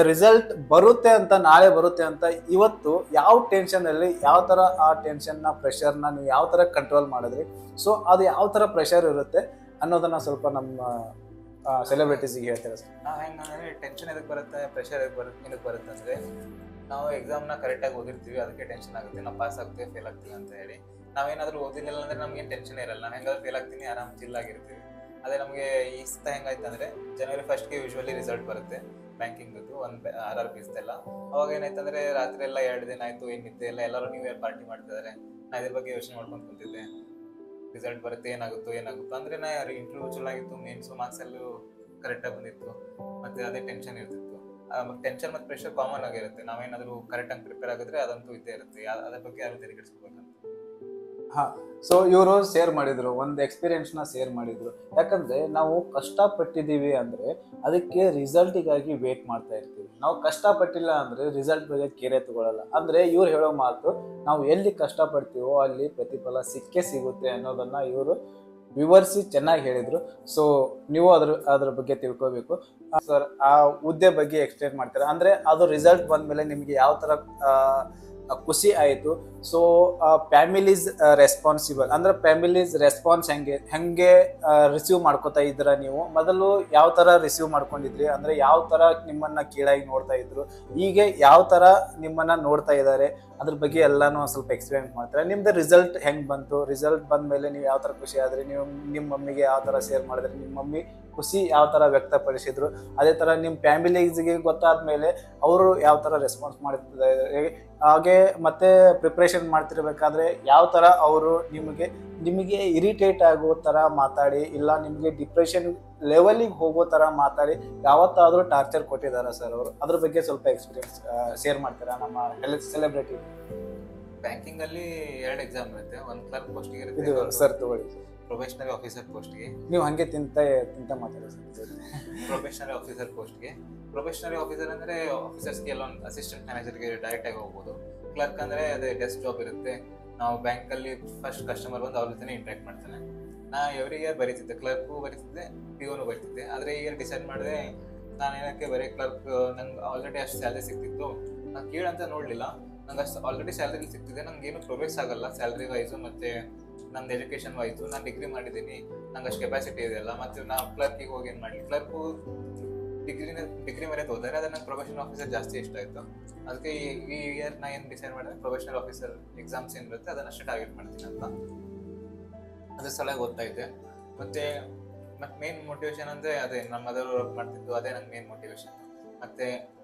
ರಿಸಲ್ಟ್ ಬರುತ್ತೆ ಅಂತ, ನಾಳೆ ಬರುತ್ತೆ ಅಂತ, ಇವತ್ತು ಯಾವ ಟೆನ್ಷನಲ್ಲಿ ಯಾವ ಥರ ಆ ಟೆನ್ಷನ್ನ ಪ್ರೆಷರ್ನ ನೀವು ಯಾವ ಥರ ಕಂಟ್ರೋಲ್ ಮಾಡಿದ್ರಿ, ಸೊ ಅದು ಯಾವ ಥರ ಪ್ರೆಷರ್ ಇರುತ್ತೆ ಅನ್ನೋದನ್ನ ಸ್ವಲ್ಪ ನಮ್ಮ ಸೆಲೆಬ್ರಿಟೀಸಿಗೆ ಹೇಳ್ತೀರಾ ಸರ್? ನಾವು ಹೆಂಗಂದ್ರೆ ಟೆನ್ಷನ್ ಎದಕ್ಕೆ ಬರುತ್ತೆ, ಪ್ರೆಷರ್ ಎದಕ್ಕೆ ಬರುತ್ತೆ ಅಂದರೆ, ನಾವು ಎಕ್ಸಾಮ್ನ ಕರೆಕ್ಟಾಗಿ ಓದಿರ್ತೀವಿ, ಅದಕ್ಕೆ ಟೆನ್ಷನ್ ಆಗುತ್ತೆ, ನಾವು ಪಾಸ್ ಆಗ್ತೀವಿ ಫೇಲ್ ಆಗ್ತೀವಿ ಅಂತ ಹೇಳಿ. ನಾವೇನಾದರೂ ಓದಿಲ್ಲ ಅಂದರೆ ನಮಗೇನು ಟೆನ್ಷನ್ ಇರಲ್ಲ, ನಾನು ಹೆಂಗಾದ್ರೂ ಫೇಲ್ ಆಗ್ತೀನಿ, ಆರಾಮ್ ಚಿಲ್ಲಾಗಿರ್ತೀವಿ. ಅದೇ ನಮಗೆ ಈ ಸತ ಹೆಂಗಾಯ್ತು ಅಂದರೆ, January 1st ಯೂಶ್ವಲಿ ರಿಸಲ್ಟ್ ಬರುತ್ತೆ ಬ್ಯಾಂಕಿಂಗದ್ದು, ಒಂದು RRBಸ್ದೆಲ್ಲ. ಅವಾಗ ಏನಾಯ್ತು ಅಂದರೆ, ರಾತ್ರಿ ಎಲ್ಲ 2 ದಿನ ಆಯಿತು, ಏನು ನಿದ್ದೆ ಇಲ್ಲ, ಎಲ್ಲರೂ ನ್ಯೂ ಇಯರ್ ಪಾರ್ಟಿ ಮಾಡ್ತಿದ್ದಾರೆ. ನಾನು ಇದ್ರ ಬಗ್ಗೆ ಯೋಚನೆ ಮಾಡ್ಕೊಂಡು ಕುಂತಿದ್ದೆ, ರಿಸಲ್ಟ್ ಬರುತ್ತೆ, ಏನಾಗುತ್ತೋ ಅಂದರೆ. ನಾ ಇಂಟರ್ವ್ಯೂ ಚೆನ್ನಾಗಿತ್ತು, ಮೇನ್ಸು ಮಾರ್ಕ್ಸಲ್ಲೂ ಕರೆಕ್ಟಾಗಿ ಬಂದಿತ್ತು, ಮತ್ತು ಅದೇ ಟೆನ್ಷನ್ ಇರ್ತಿತ್ತು. ಟೆನ್ಷನ್ ಮತ್ತು ಪ್ರೆಷರ್ ಕಾಮನ್ ಆಗಿರುತ್ತೆ, ನಾವೇನಾದರೂ ಕರೆಕ್ಟಾಗಿ ಪ್ರಿಪೇರ್ ಆಗಿದ್ರೆ ಅದಂತೂ ಇದ್ದೇ ಇರುತ್ತೆ, ಅದ್ರ ಬಗ್ಗೆ ಯಾರು ತಲೆ ಕೆಡಿಸ್ಕೋಬೇಕಂತ. ಹಾಂ, ಸೊ ಇವರು ಶೇರ್ ಮಾಡಿದ್ರು, ಒಂದು ಎಕ್ಸ್ಪೀರಿಯನ್ಸ್ನ ಶೇರ್ ಮಾಡಿದ್ರು. ಯಾಕಂದರೆ ನಾವು ಕಷ್ಟಪಟ್ಟಿದ್ದೀವಿ ಅಂದರೆ ಅದಕ್ಕೆ ರಿಸಲ್ಟಿಗಾಗಿ ವೇಟ್ ಮಾಡ್ತಾ ಇರ್ತೀವಿ. ನಾವು ಕಷ್ಟಪಟ್ಟಿಲ್ಲ ಅಂದರೆ ರಿಸಲ್ಟ್ ಬಗ್ಗೆ ಕೇರೆ ತಗೊಳ್ಳಲ್ಲ. ಅಂದರೆ ಇವ್ರು ಹೇಳೋ ಮಾತು, ನಾವು ಎಲ್ಲಿ ಕಷ್ಟಪಡ್ತೀವೋ ಅಲ್ಲಿ ಪ್ರತಿಫಲ ಸಿಕ್ಕೇ ಸಿಗುತ್ತೆ ಅನ್ನೋದನ್ನು ಇವರು ವಿವರಿಸಿ ಚೆನ್ನಾಗಿ ಹೇಳಿದರು. ಸೊ ನೀವು ಅದ್ರ ಬಗ್ಗೆ ತಿಳ್ಕೋಬೇಕು ಸರ್. ಆ ಹುದ್ದೆ ಬಗ್ಗೆ ಎಕ್ಸ್ಪ್ಲೇನ್ ಮಾಡ್ತಾರೆ ಅಂದರೆ ಅದು ರಿಸಲ್ಟ್ ಬಂದಮೇಲೆ ನಿಮಗೆ ಯಾವ ಥರ ಖುಷಿ ಆಯಿತು. ಸೊ ಫ್ಯಾಮಿಲೀಸ್ ರೆಸ್ಪಾನ್ಸಿಬಲ್ ಅಂದರೆ ಫ್ಯಾಮಿಲೀಸ್ ರೆಸ್ಪಾನ್ಸ್ ಹೆಂಗೆ ರಿಸೀವ್ ಮಾಡ್ಕೋತಾ ಇದ್ದೀರಾ ನೀವು? ಮೊದಲು ಯಾವ ಥರ ರಿಸೀವ್ ಮಾಡ್ಕೊಂಡಿದ್ರಿ, ಅಂದರೆ ಯಾವ ಥರ ನಿಮ್ಮನ್ನು ಕೀಳಾಗಿ ನೋಡ್ತಾ ಇದ್ರು, ಹೀಗೆ ಯಾವ ಥರ ನಿಮ್ಮನ್ನು ನೋಡ್ತಾ ಇದ್ದಾರೆ, ಅದ್ರ ಬಗ್ಗೆ ಎಲ್ಲನೂ ಸ್ವಲ್ಪ ಎಕ್ಸ್ಪ್ಲೇನ್ ಮಾಡ್ತಾರೆ. ನಿಮ್ದು ರಿಸಲ್ಟ್ ಹೆಂಗೆ ಬಂತು, ರಿಸಲ್ಟ್ ಬಂದಮೇಲೆ ನೀವು ಯಾವ ಥರ ಖುಷಿ ಆದ್ರಿ, ನೀವು ನಿಮ್ಮ ಮಮ್ಮಿಗೆ ಯಾವ ಥರ ಶೇರ್ ಮಾಡಿದ್ರಿ, ನಿಮ್ಮ ಮಮ್ಮಿ ಖುಷಿ ಯಾವ ಥರ ವ್ಯಕ್ತಪಡಿಸಿದ್ರು, ಅದೇ ಥರ ನಿಮ್ಮ ಫ್ಯಾಮಿಲೀಸ್ಗೆ ಗೊತ್ತಾದ ಮೇಲೆ ಅವರು ಯಾವ ಥರ ರೆಸ್ಪಾನ್ಸ್ ಮಾಡ್ತಿದ್ದಾರೆ, ಹಾಗೆ ಮತ್ತೆ ಪ್ರಿಪ್ರೇಷನ್ ಮಾಡ್ತಿರ್ಬೇಕಾದ್ರೆ ಯಾವ ಥರ ಅವರು ನಿಮಗೆ ಇರಿಟೇಟ್ ಆಗೋ ಥರ ಮಾತಾಡಿ, ಇಲ್ಲ ನಿಮಗೆ ಡಿಪ್ರೆಷನ್ ಲೆವೆಲಿಗೆ ಹೋಗೋ ಥರ ಮಾತಾಡಿ ಯಾವತ್ತಾದರೂ ಟಾರ್ಚರ್ ಕೊಟ್ಟಿದ್ದಾರೆ ಸರ್ ಅವರು? ಅದ್ರ ಬಗ್ಗೆ ಸ್ವಲ್ಪ ಎಕ್ಸ್ಪೀರಿಯನ್ಸ್ ಶೇರ್ ಮಾಡ್ತೀರಾ ನಮ್ಮ ಸೆಲೆಬ್ರಿಟಿ? ಬ್ಯಾಂಕಿಂಗಲ್ಲಿ 2 ಎಕ್ಸಾಮ್ ಇರುತ್ತೆ, ಒಂದು ಕ್ಲರ್ಕ್ ಪೋಸ್ಟಿಗೆ ಇದು ಇರುತ್ತೆ, ಸರ್ ತಗೊಳ್ಳಿ, ಪ್ರೊಬೇಷನರಿ ಆಫೀಸರ್ ಪೋಸ್ಟ್ಗೆ. ನೀವು ಹಾಗೆ ತಿಂತ ಮಾತಾಡಿ ಸರ್. ಪ್ರೊಬೇಷನರಿ ಆಫೀಸರ್ ಪೋಸ್ಟ್ಗೆ, ಪ್ರೊಬೇಷನರಿ ಆಫೀಸರ್ ಅಂದರೆ ಆಫೀಸರ್ಸ್ಗೆ ಎಲ್ಲೊಂದು ಅಸಿಸ್ಟೆಂಟ್ ಮ್ಯಾನೇಜರ್ಗೆ ಡೈರೆಕ್ಟಾಗಿ ಹೋಗ್ಬೋದು. ಕ್ಲರ್ಕ್ ಅಂದರೆ ಅದೇ ಡೆಸ್ಕ್ ಜಾಬ್ ಇರುತ್ತೆ, ನಾವು ಬ್ಯಾಂಕಲ್ಲಿ ಫಸ್ಟ್ ಕಸ್ಟಮರ್ ಬಂದು ಅವ್ರ ಜೊತೆ ಇಂಟ್ರಾಕ್ಟ್ ಮಾಡ್ತಾನೆ. ನಾ ಎವ್ರಿ ಇಯರ್ ಬರೀತಿದ್ದೆ, ಕ್ಲರ್ಕು ಬರೀತಿದ್ದೆ, POನು ಬರೀತಿದ್ದೆ. ಆದರೆ ಈ ಇಯರ್ ಡಿಸೈಡ್ ಮಾಡಿದೆ, ನಾನು ಏನಕ್ಕೆ ಬರೀ ಕ್ಲರ್ಕ್, ನಂಗೆ ಆಲ್ರೆಡಿ ಅಷ್ಟು ಸ್ಯಾಲ್ರಿ ಸಿಗ್ತಿತ್ತು, ನಾನು ಕೇಳಂತ ನೋಡಲಿಲ್ಲ, ನಂಗೆ ಅಷ್ಟು ಆಲ್ರೆಡಿ ಸ್ಯಾಲ್ರಿ ಸಿಗ್ತಿದೆ, ನನಗೇನು ಪ್ರೋಗ್ರೆಸ್ ಆಗಲ್ಲ ಸ್ಯಾಲ್ರಿ ವೈಸು ಮತ್ತು ನಂದು ಎಜುಕೇಷನ್ ವೈಸು. ನಾನು ಡಿಗ್ರಿ ಮಾಡಿದ್ದೀನಿ, ನಂಗೆ ಅಷ್ಟು ಕೆಪಾಸಿಟಿ ಇದೆಯಲ್ಲ, ಮತ್ತು ನಾವು ಕ್ಲರ್ಕಿಗೆ ಹೋಗಿ ಏನು ಮಾಡಲಿ, ಕ್ಲರ್ಕು ಡಿಗ್ರಿ ಮರೆತು ಹೋದರೆ ಅದೇ ನಂಗೆ ಪ್ರೊಬೇಷನರಿ ಆಫೀಸರ್ ಜಾಸ್ತಿ ಇಷ್ಟ ಆಯಿತು. ಅದಕ್ಕೆ ಈ ಇಯರ್ ನಾ ಏನು ಡಿಸೈಡ್ ಮಾಡಿದೆ, ಪ್ರೊಬೇಷನರಿ ಆಫೀಸರ್ ಎಕ್ಸಾಮ್ಸ್ ಏನಿರುತ್ತೆ ಅದನ್ನಷ್ಟೇ ಟಾರ್ಗೆಟ್ ಮಾಡ್ತೀನಿ ಅಂತ ಅದ್ರ ಸಲುವಾಗಿ ಓದ್ತಾ ಇದ್ದೆ. ಮತ್ತು ಮೇನ್ ಮೋಟಿವೇಶನ್ ಅಂದರೆ ಅದೇ ನಮ್ಮ ಮದರ್ ವರ್ಕ್ ಮಾಡ್ತಿದ್ದು, ಅದೇ ನಂಗೆ ಮೇನ್ ಮೋಟಿವೇಶನ್. ಮತ್ತು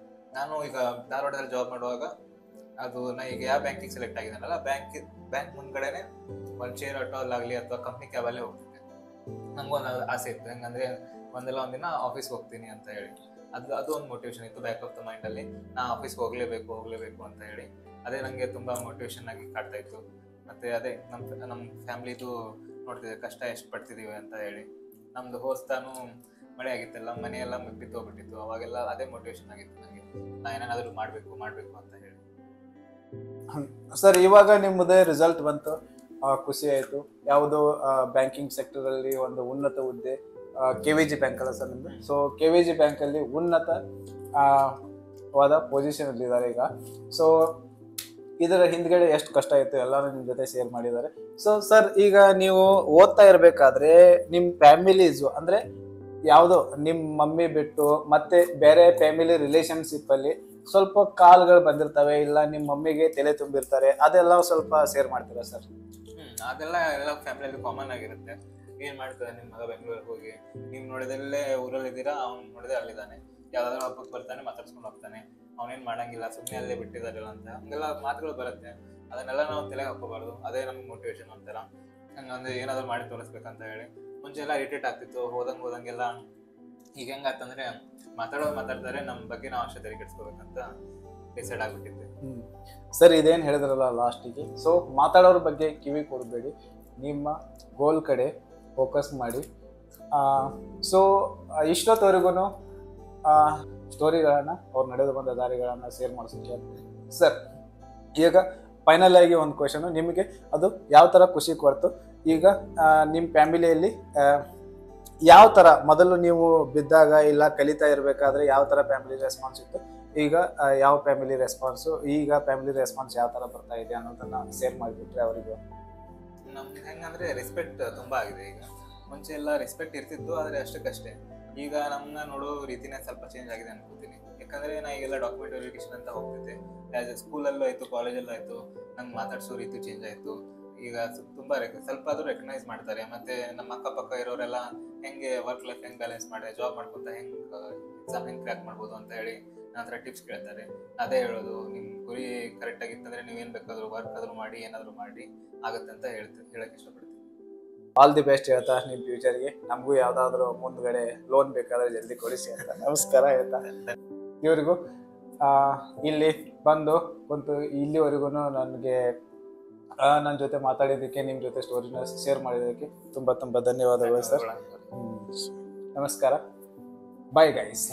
ನಾನು ಈಗ ಧಾರವಾಡದಲ್ಲಿ ಜಾಬ್ ಮಾಡುವಾಗ ಅದು ನಾ ಈಗ ಯಾವ ಬ್ಯಾಂಕಿಗೆ ಸೆಲೆಕ್ಟ್ ಆಗಿದ್ದಾನಲ್ಲ, ಬ್ಯಾಂಕ್ ಮುಂದ್ಗಡೆನೆ ಒಂದು ಶೇರ್ ಆಟೋಲ್ಲಾಗಲಿ ಅಥವಾ ಕಂಪ್ನಿ ಕ್ಯಾಬಲ್ಲೇ ಹೋಗ್ತಿದ್ದೆ. ನಂಗೊಂದು ಆಸೆ ಇತ್ತು, ಹೆಂಗಂದರೆ ಒಂದಿನ ಆಫೀಸ್ಗೆ ಹೋಗ್ತೀನಿ ಅಂತ ಹೇಳಿ. ಅದು ಒಂದು ಮೋಟಿವೇಶನ್ ಇತ್ತು ಬ್ಯಾಕ್ ಆಫ್ ದ ಮೈಂಡಲ್ಲಿ, ನಾ ಆಫೀಸ್ಗೆ ಹೋಗಲೇಬೇಕು ಅಂತ ಹೇಳಿ. ಅದೇ ನನಗೆ ತುಂಬ ಮೋಟಿವೇಶನ್ ಆಗಿ ಕಾಡ್ತಾ ಇತ್ತು. ಮತ್ತು ಅದೇ ನಮ್ಮ ಫ್ಯಾಮ್ಲಿದು ನೋಡ್ತಿದ್ದೆ, ಕಷ್ಟ ಎಷ್ಟು ಪಡ್ತಿದ್ದೀವಿ ಅಂತ ಹೇಳಿ. ನಮ್ಮದು ಹೋಸ್ತಾನು ಮಳೆ ಆಗಿತ್ತಲ್ಲ, ಮನೆಯೆಲ್ಲ ಬಿತ್ತೋಗ್ಬಿಟ್ಟಿತ್ತು, ಅವಾಗೆಲ್ಲ ಅದೇ ಮೋಟಿವೇಶನ್ ಆಗಿತ್ತು ನನಗೆ, ನಾ ಏನೇನಾದರೂ ಮಾಡಬೇಕು ಅಂತ ಹೇಳಿ. ಸರ್ ಇವಾಗ ನಿಮ್ಮದೇ ರಿಸಲ್ಟ್ ಬಂತು, ಖುಷಿ ಆಯಿತು. ಯಾವುದೋ ಬ್ಯಾಂಕಿಂಗ್ ಸೆಕ್ಟರಲ್ಲಿ ಒಂದು ಉನ್ನತ ಹುದ್ದೆ, KVG ಬ್ಯಾಂಕ್ ಅಲ್ಲ ಸರ್ ನಿಮ್ಮದು? ಸೊ KVG ಬ್ಯಾಂಕಲ್ಲಿ ಉನ್ನತವಾದ ಪೊಸಿಷನಲ್ಲಿದ್ದಾರೆ ಈಗ. ಸೊ ಇದರ ಹಿಂದ್ಗಡೆ ಎಷ್ಟು ಕಷ್ಟ ಆಯಿತು ಎಲ್ಲರೂ ನಿಮ್ಮ ಜೊತೆ ಶೇರ್ ಮಾಡಿದ್ದಾರೆ. ಸೊ ಸರ್ ಈಗ ನೀವು ಓದ್ತಾ ಇರಬೇಕಾದ್ರೆ ನಿಮ್ಮ ಫ್ಯಾಮಿಲೀಸು ಅಂದರೆ ಯಾವುದೋ ನಿಮ್ಮ ಮಮ್ಮಿ ಬಿಟ್ಟು ಮತ್ತೆ ಬೇರೆ ಫ್ಯಾಮಿಲಿ ರಿಲೇಷನ್ಶಿಪ್ಪಲ್ಲಿ ಸ್ವಲ್ಪ ಕಾಲ್ಗಳು ಬಂದಿರ್ತವೆ, ಇಲ್ಲ ನಿಮ್ಮ ಮಮ್ಮಿಗೆ ತಲೆ ತುಂಬಿರ್ತಾರೆ, ಅದೆಲ್ಲ ಸ್ವಲ್ಪ ಶೇರ್ ಮಾಡ್ತೀರಾ ಸರ್? ಅದೆಲ್ಲ ಎಲ್ಲ ಫ್ಯಾಮಿಲಿಯಲ್ಲಿ ಕಾಮನ್ ಆಗಿರುತ್ತೆ. ಏನು ಮಾಡ್ತಾರೆ ನಿಮ್ಮ ಮಗ ಬೆಂಗಳೂರಿಗೆ ಹೋಗಿ, ನೀವು ನೋಡಿದಲ್ಲೇ ಊರಲ್ಲಿದ್ದೀರಾ, ಅವ್ನು ನೋಡಿದ್ರೆ ಅಲ್ಲಿದ್ದಾನೆ, ಯಾವ್ದಾದ್ರು ಹಬ್ಬಕ್ಕೆ ಬರ್ತಾನೆ ಮಾತಾಡ್ಸ್ಕೊಂಡು ಹೋಗ್ತಾನೆ, ಅವನೇನ್ ಮಾಡಂಗಿಲ್ಲ ಸುಮ್ಮನೆ ಅಲ್ಲೇ ಬಿಟ್ಟಿದಾರಲ್ಲ ಅಂತ ಹಂಗೆಲ್ಲ ಮಾತುಗಳು ಬರುತ್ತೆ. ಅದನ್ನೆಲ್ಲ ನಾವು ತಲೆಗೆ ಹಾಕೋಬಾರ್ದು. ಅದೇ ನಮ್ಗೆ ಮೋಟಿವೇಶನ್ ಒಂಥರ. ಹಂಗಂದ್ರೆ ಏನಾದ್ರು ಮಾಡಿ ತೋರಿಸ್ಬೇಕಂತ ಹೇಳಿ ಮುಂಚೆ ಎಲ್ಲ ಇರಿಟೇಟ್ ಆಗ್ತಿತ್ತು, ಹೋದಂಗೆಲ್ಲ. ಈಗ ಹೆಂಗಾತಂದ್ರೆ ಮಾತಾಡ್ತಾರೆ, ನಮ್ಮ ಬಗ್ಗೆ ನಾವು ಅಷ್ಟೇ ತೆರಿಗೆ ಕೆಡಿಸ್ಕೋಬೇಕಂತ ಡಿಸೈಡ್ ಆಗ್ಬಿಟ್ಟಿದ್ದೆ. ಸರ್ ಇದೇನು ಹೇಳಿದ್ರಲ್ಲ ಲಾಸ್ಟಿಗೆ, ಸೊ ಮಾತಾಡೋರ ಬಗ್ಗೆ ಕಿವಿ ಕೊಡಬೇಡಿ, ನಿಮ್ಮ ಗೋಲ್ ಕಡೆ ಫೋಕಸ್ ಮಾಡಿ. ಸೊ ಇಷ್ಟೊತ್ತವರೆಗೂ ಸ್ಟೋರಿಗಳನ್ನು ಅವ್ರು ನಡೆದು ಬಂದ ದಾರಿಗಳನ್ನು ಶೇರ್ ಮಾಡಿಸೋಕ್ಕೆ ಸರ್. ಈಗ ಫೈನಲ್ ಆಗಿ ಒಂದು ಕ್ವೆಶನು ನಿಮಗೆ, ಅದು ಯಾವ ಥರ ಖುಷಿ ಕೊಡ್ತು? ಈಗ ನಿಮ್ಮ ಫ್ಯಾಮಿಲಿಯಲ್ಲಿ ಯಾವ ಥರ ಮೊದಲು ನೀವು ಬಿದ್ದಾಗ ಇಲ್ಲ ಕಲಿತಾ ಇರಬೇಕಾದ್ರೆ ಯಾವ ಥರ ಫ್ಯಾಮಿಲಿ ರೆಸ್ಪಾನ್ಸ್ ಇತ್ತು, ಈಗ ಯಾವ ಫ್ಯಾಮಿಲಿ ರೆಸ್ಪಾನ್ಸು, ಈಗ ಫ್ಯಾಮಿಲಿ ರೆಸ್ಪಾನ್ಸ್ ಯಾವ ಥರ ಬರ್ತಾ ಇದೆ ಅನ್ನೋದನ್ನ ಶೇರ್ ಮಾಡಿಬಿಟ್ರೆ ಅವರಿಗೆ. ನಮ್ಗೆ ಹೆಂಗಂದ್ರೆ ರೆಸ್ಪೆಕ್ಟ್ ತುಂಬಾ ಆಗಿದೆ. ಈಗ ಮುಂಚೆ ಎಲ್ಲ ರೆಸ್ಪೆಕ್ಟ್ ಇರ್ತಿತ್ತು, ಆದರೆ ಅಷ್ಟಕ್ಕಷ್ಟೇ. ಈಗ ನಮ್ಮನ್ನ ನೋಡೋ ರೀತಿನೇ ಸ್ವಲ್ಪ ಚೇಂಜ್ ಆಗಿದೆ ಅನ್ಕೋತೀನಿ. ಯಾಕಂದ್ರೆ ನಾ ಈಗೆಲ್ಲ ಡಾಕ್ಯುಮೆಂಟ್ ವೆರಿಫಿಕೇಶನ್ ಅಂತ ಹೋಗ್ತಿದ್ದೆ, ಆಸ್ ಎ ಸ್ಕೂಲಲ್ಲೂ ಆಯ್ತು, ಕಾಲೇಜಲ್ಲೂ ಆಯ್ತು, ನಂಗೆ ಮಾತಾಡ್ಸೋ ರೀತಿ ಚೇಂಜ್ ಆಯ್ತು. ಈಗ ತುಂಬಾ ಸ್ವಲ್ಪ ಆದ್ರೂ ರೆಕಗ್ನೈಸ್ ಮಾಡ್ತಾರೆ. ಮತ್ತೆ ನಮ್ಮ ಅಕ್ಕಪಕ್ಕ ಇರೋರೆಲ್ಲ ಹೆಂಗೆ ವರ್ಕ್ ಲೈಫ್ ಹೆಂಗ್ ಬ್ಯಾಲೆನ್ಸ್ ಮಾಡಿ ಜಾಬ್ ಮಾಡ್ಕೊಂತ ಎಕ್ಸಾಮ್ ಹೆಂಗ್ ಕ್ರ್ಯಾಕ್ ಮಾಡ್ಬೋದು ಅಂತ ಹೇಳಿ ನನ್ನ ಹತ್ರ ಟಿಪ್ಸ್ ಕೇಳ್ತಾರೆ. ಅದೇ ಹೇಳೋದು, ನಿಮ್ ಗುರಿ ಕರೆಕ್ಟ್ ಆಗಿತ್ತಂದ್ರೆ ನೀವೇನ್ ಬೇಕಾದ್ರೂ ವರ್ಕ್ ಆದ್ರೂ ಮಾಡಿ ಏನಾದ್ರು ಮಾಡಿ ಆಗತ್ತೆ ಅಂತ ಹೇಳಕ್ ಇಷ್ಟಪಡ್ತೀನಿ. ಆಲ್ ದಿ ಬೆಸ್ಟ್ ಹೇಳ್ತಾ ನಿಮ್ಮ ಫ್ಯೂಚರ್ಗೆ. ನಮಗೂ ಯಾವ್ದಾದ್ರು ಮುಂದ್ಗಡೆ ಲೋನ್ ಬೇಕಾದ್ರೆ ಜಲ್ದಿ ಕೊಡಿಸಿ ಅಂತ ನಮಸ್ಕಾರ ಹೇಳ್ತಾ ಇವ್ರಿಗೂ ಇಲ್ಲಿ ಬಂದು ಕುಂತು ಇಲ್ಲಿವರೆಗೂ ನನಗೆ ನನ್ನ ಜೊತೆ ಮಾತಾಡಿದ್ದಕ್ಕೆ, ನಿಮ್ಮ ಜೊತೆ ಸ್ಟೋರಿನ ಶೇರ್ ಮಾಡಿದ್ದಕ್ಕೆ ತುಂಬ ಧನ್ಯವಾದಗಳು ಸರ್. ನಮಸ್ಕಾರ. Bye guys.